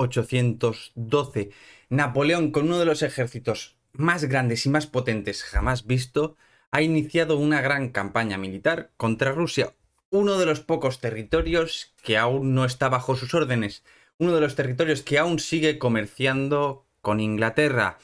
1812, Napoleón, con uno de los ejércitos más grandes y más potentes jamás visto, ha iniciado una gran campaña militar contra Rusia, uno de los pocos territorios que aún no está bajo sus órdenes, uno de los territorios que aún sigue comerciando con Inglaterra.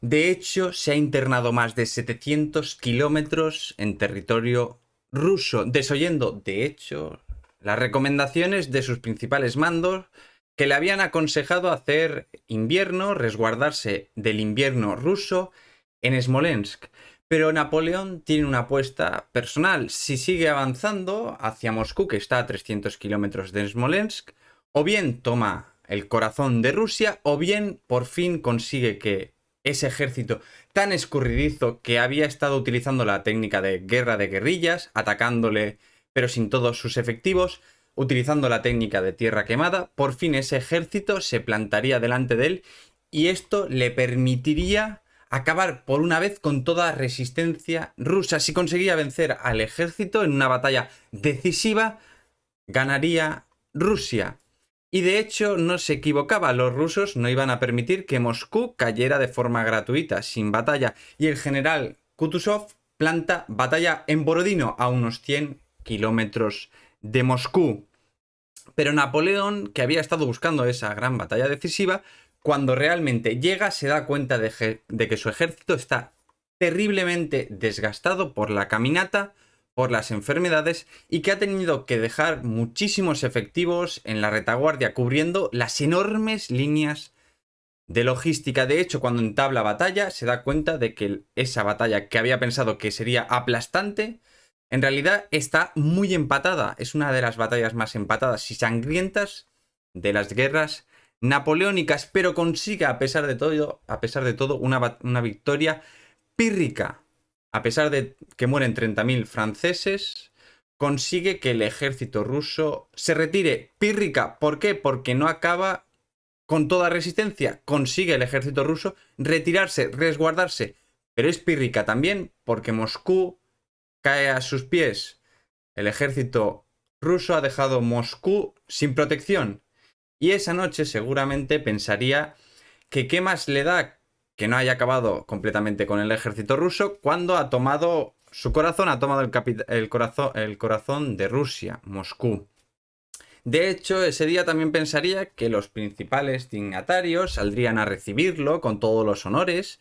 De hecho, se ha internado más de 700 kilómetros en territorio ruso, desoyendo, de hecho, las recomendaciones de sus principales mandos que le habían aconsejado hacer invierno, resguardarse del invierno ruso en Smolensk. Pero Napoleón tiene una apuesta personal. Si sigue avanzando hacia Moscú, que está a 300 kilómetros de Smolensk, o bien toma el corazón de Rusia, o bien por fin consigue que ese ejército tan escurridizo que había estado utilizando la técnica de guerra de guerrillas, atacándole pero sin todos sus efectivos, utilizando la técnica de tierra quemada, por fin ese ejército se plantaría delante de él y esto le permitiría acabar por una vez con toda resistencia rusa. Si conseguía vencer al ejército en una batalla decisiva, ganaría Rusia. Y de hecho no se equivocaba, los rusos no iban a permitir que Moscú cayera de forma gratuita, sin batalla, y el general Kutuzov planta batalla en Borodino, a unos 100 kilómetros de Moscú. Pero Napoleón, que había estado buscando esa gran batalla decisiva, cuando realmente llega se da cuenta de que su ejército está terriblemente desgastado por la caminata, por las enfermedades y que ha tenido que dejar muchísimos efectivos en la retaguardia cubriendo las enormes líneas de logística. De hecho, cuando entabla batalla se da cuenta de que esa batalla que había pensado que sería aplastante en realidad está muy empatada. Es una de las batallas más empatadas y sangrientas de las guerras napoleónicas, pero consigue a pesar de todo una victoria pírrica. A pesar de que mueren 30.000 franceses, consigue que el ejército ruso se retire. Pírrica, ¿por qué? Porque no acaba con toda resistencia. Consigue el ejército ruso retirarse, resguardarse. Pero es pírrica también porque Moscú cae a sus pies. El ejército ruso ha dejado Moscú sin protección. Y esa noche seguramente pensaría que qué más le da que no haya acabado completamente con el ejército ruso cuando ha tomado su corazón, ha tomado el corazón de Rusia, Moscú. De hecho, ese día también pensaría que los principales dignatarios saldrían a recibirlo con todos los honores,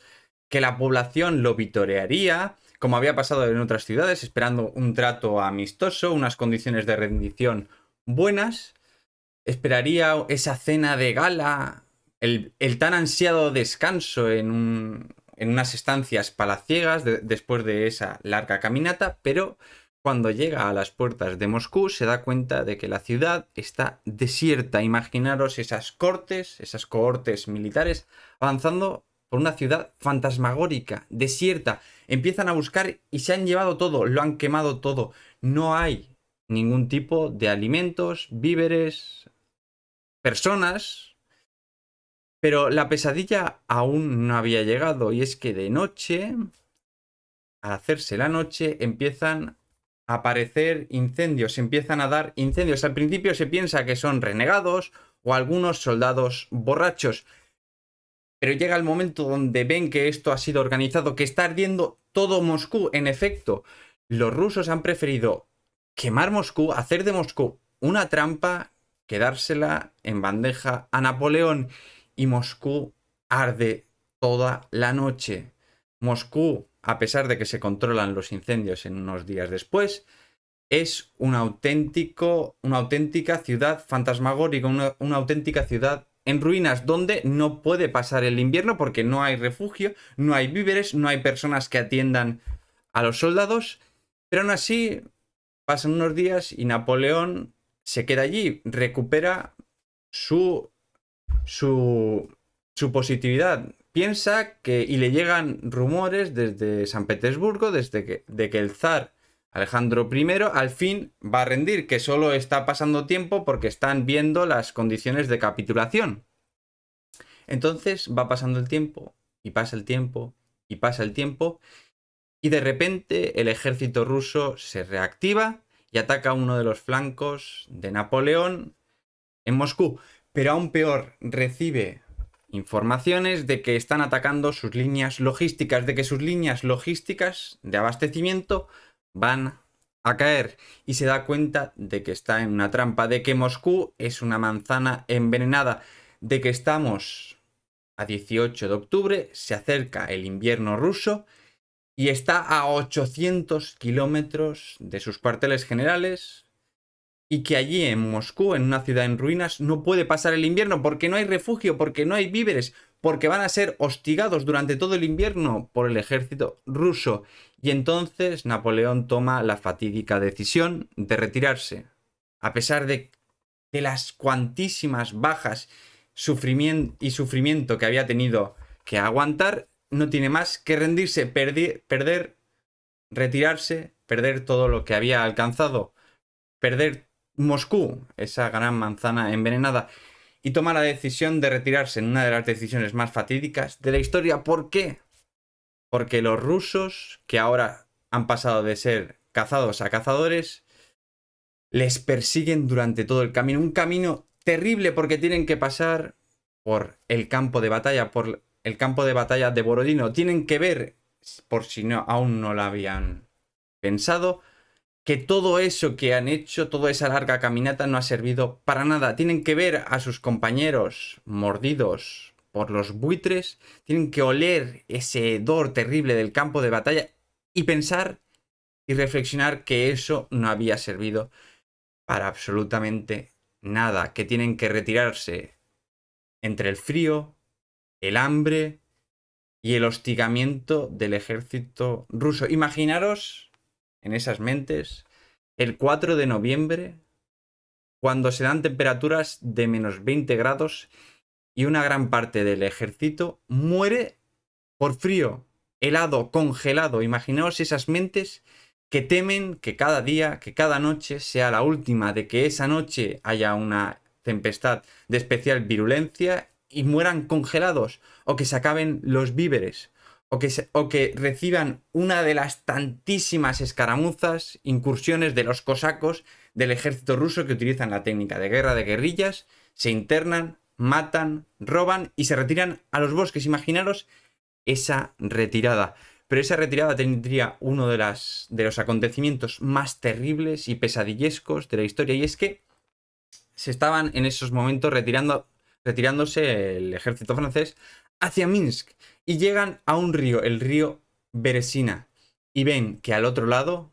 que la población lo vitorearía, como había pasado en otras ciudades, esperando un trato amistoso, unas condiciones de rendición buenas. Esperaría esa cena de gala, el tan ansiado descanso en unas estancias palaciegas después de esa larga caminata, pero cuando llega a las puertas de Moscú se da cuenta de que la ciudad está desierta. Imaginaros esas cohortes militares avanzando por una ciudad fantasmagórica, desierta. Empiezan a buscar y se han llevado todo, lo han quemado todo. No hay ningún tipo de alimentos, víveres, personas, pero la pesadilla aún no había llegado y es que de noche, al hacerse la noche, empiezan a aparecer incendios, empiezan a dar incendios. Al principio se piensa que son renegados o algunos soldados borrachos, pero llega el momento donde ven que esto ha sido organizado, que está ardiendo todo Moscú. En efecto, los rusos han preferido quemar Moscú, hacer de Moscú una trampa, quedársela en bandeja a Napoleón y Moscú arde toda la noche. Moscú, a pesar de que se controlan los incendios en unos días después, es una auténtica ciudad fantasmagórica, una auténtica ciudad en ruinas donde no puede pasar el invierno porque no hay refugio, no hay víveres, no hay personas que atiendan a los soldados, pero aún así pasan unos días y Napoleón se queda allí, recupera su, su, su positividad. Piensa que, y le llegan rumores desde San Petersburgo, de que el zar Alejandro I al fin va a rendir, que solo está pasando tiempo porque están viendo las condiciones de capitulación. Entonces va pasando el tiempo, y pasa el tiempo, y pasa el tiempo, y de repente el ejército ruso se reactiva y ataca uno de los flancos de Napoleón en Moscú. Pero aún peor, recibe informaciones de que están atacando sus líneas logísticas, de que sus líneas logísticas de abastecimiento van a caer, y se da cuenta de que está en una trampa, de que Moscú es una manzana envenenada, de que estamos a 18 de octubre, se acerca el invierno ruso y está a 800 kilómetros de sus cuarteles generales, y que allí en Moscú, en una ciudad en ruinas, no puede pasar el invierno porque no hay refugio, porque no hay víveres, porque van a ser hostigados durante todo el invierno por el ejército ruso. Y entonces Napoleón toma la fatídica decisión de retirarse. A pesar de las cuantísimas bajas y sufrimiento que había tenido que aguantar, no tiene más que rendirse, retirarse, perder todo lo que había alcanzado, perder Moscú, esa gran manzana envenenada, y toma la decisión de retirarse en una de las decisiones más fatídicas de la historia. ¿Por qué? Porque los rusos, que ahora han pasado de ser cazados a cazadores, les persiguen durante todo el camino. Un camino terrible porque tienen que pasar por el campo de batalla, por el campo de batalla de Borodino. Tienen que ver, por si no, aún no lo habían pensado, que todo eso que han hecho, toda esa larga caminata no ha servido para nada. Tienen que ver a sus compañeros mordidos por los buitres, tienen que oler ese hedor terrible del campo de batalla y pensar y reflexionar que eso no había servido para absolutamente nada, que tienen que retirarse entre el frío, el hambre y el hostigamiento del ejército ruso. Imaginaros en esas mentes el 4 de noviembre, cuando se dan temperaturas de menos 20 grados y una gran parte del ejército muere por frío, helado, congelado. Imaginaos esas mentes que temen que cada día, que cada noche sea la última, de que esa noche haya una tempestad de especial virulencia y mueran congelados, o que se acaben los víveres, o que reciban una de las tantísimas escaramuzas, incursiones de los cosacos del ejército ruso, que utilizan la técnica de guerra de guerrillas, se internan, matan, roban y se retiran a los bosques. Imaginaros esa retirada. Pero esa retirada tendría uno de los acontecimientos más terribles y pesadillescos de la historia, y es que se estaban en esos momentos retirándose el ejército francés hacia Minsk, y llegan a un río, el río Beresina, y ven que al otro lado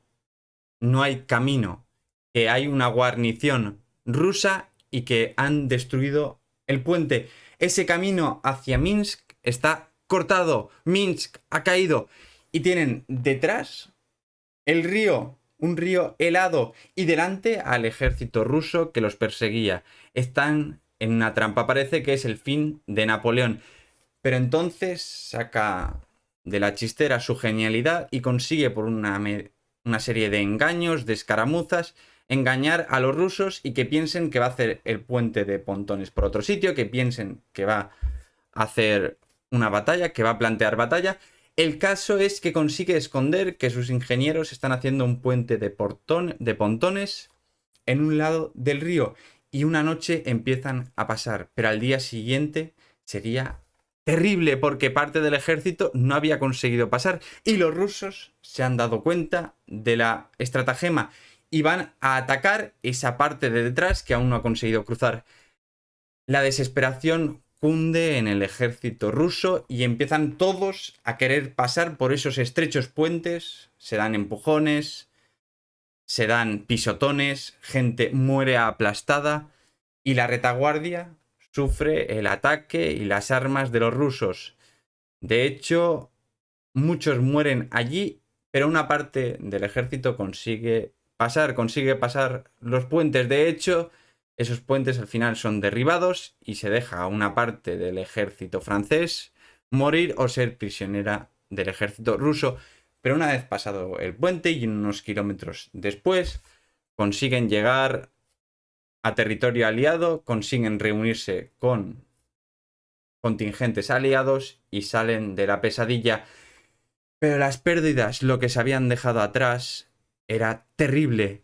no hay camino, que hay una guarnición rusa y que han destruido el puente. Ese camino hacia Minsk está cortado, Minsk ha caído, y tienen detrás el río, un río helado, y delante al ejército ruso que los perseguía. Están en una trampa, parece que es el fin de Napoleón. Pero entonces saca de la chistera su genialidad y consigue, por una serie de engaños, de escaramuzas, engañar a los rusos y que piensen que va a hacer el puente de pontones por otro sitio, que piensen que va a hacer una batalla, que va a plantear batalla. El caso es que consigue esconder que sus ingenieros están haciendo un puente de pontones en un lado del río, y una noche empiezan a pasar, pero al día siguiente sería terrible porque parte del ejército no había conseguido pasar, y los rusos se han dado cuenta de la estratagema y van a atacar esa parte de detrás que aún no ha conseguido cruzar. La desesperación cunde en el ejército ruso y empiezan todos a querer pasar por esos estrechos puentes. Se dan empujones, se dan pisotones, gente muere aplastada, y la retaguardia sufre el ataque y las armas de los rusos. De hecho, muchos mueren allí, pero una parte del ejército consigue pasar los puentes. De hecho, esos puentes al final son derribados y se deja a una parte del ejército francés morir o ser prisionera del ejército ruso. Pero una vez pasado el puente y unos kilómetros después, consiguen llegar a territorio aliado, consiguen reunirse con contingentes aliados y salen de la pesadilla. Pero las pérdidas, lo que se habían dejado atrás, era terrible.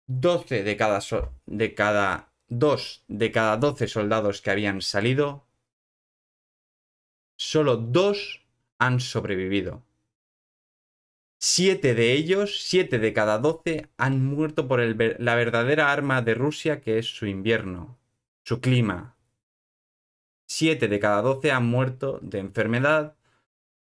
12 de cada 2 de cada 12 soldados que habían salido, solo 2 han sobrevivido. 7 de ellos, 7 de cada 12, han muerto por la verdadera arma de Rusia, que es su invierno, su clima. 7 de cada 12 han muerto de enfermedad,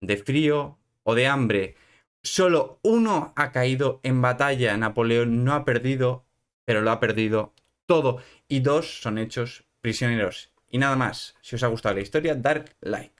de frío o de hambre. Solo uno ha caído en batalla. Napoleón no ha perdido, pero lo ha perdido todo. Y 2 son hechos prisioneros. Y nada más. Si os ha gustado la historia, dar like.